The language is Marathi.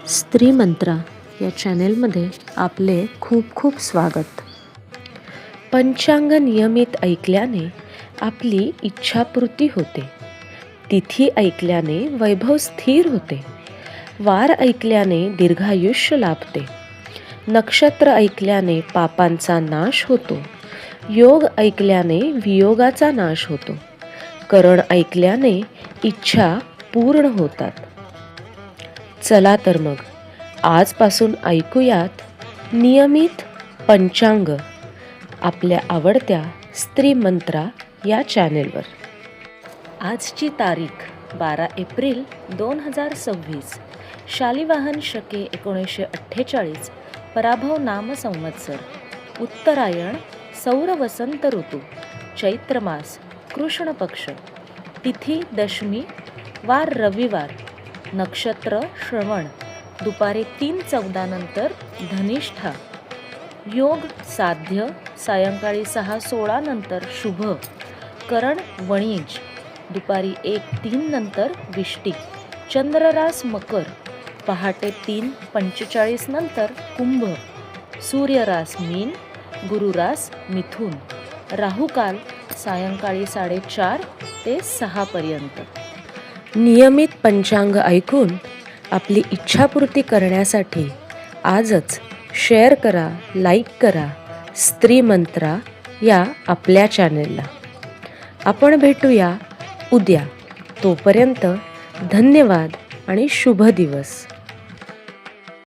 स्त्री मंत्रा या चॅनेलमध्ये आपले खूप खूप स्वागत. पंचांग नियमित ऐकल्याने आपली इच्छापूर्ती होते. तिथी ऐकल्याने वैभव स्थिर होते. वार ऐकल्याने दीर्घायुष्य लाभते. नक्षत्र ऐकल्याने पापांचा नाश होतो. योग ऐकल्याने वियोगाचा नाश होतो. करण ऐकल्याने इच्छा पूर्ण होतात. चला तर मग आजपासून ऐकूयात नियमित पंचांग आपल्या आवडत्या स्त्री मंत्रा या चॅनेलवर. आजची तारीख 12 एप्रिल 2026. शालिवाहन शके 1948. पराभव नाम संवत्सर. उत्तरायण सौर वसंत ऋतू. चैत्र मास कृष्ण पक्ष. तिथी दशमी. वार रविवार. नक्षत्र श्रवण. दुपारी 3:14 नंतर धनिष्ठा. योग साध्य सायंकाळी 6:16 नंतर शुभ. करण वणिज. दुपारी 1:03 नंतर विष्टी. चंद्ररास मकर. पहाटे 3:45 नंतर कुंभ. सूर्यरास मीन. गुरुरास मिथुन. राहुकाल सायंकाळी 4:30 ते 6 पर्यंत. नियमित पंचांग ऐकून आपली इच्छापूर्ती करण्यासाठी आजच शेअर करा, लाईक करा स्त्री मंत्रा या आपल्या चॅनेलला. आपण भेटूया उद्या. तोपर्यंत धन्यवाद आणि शुभ दिवस.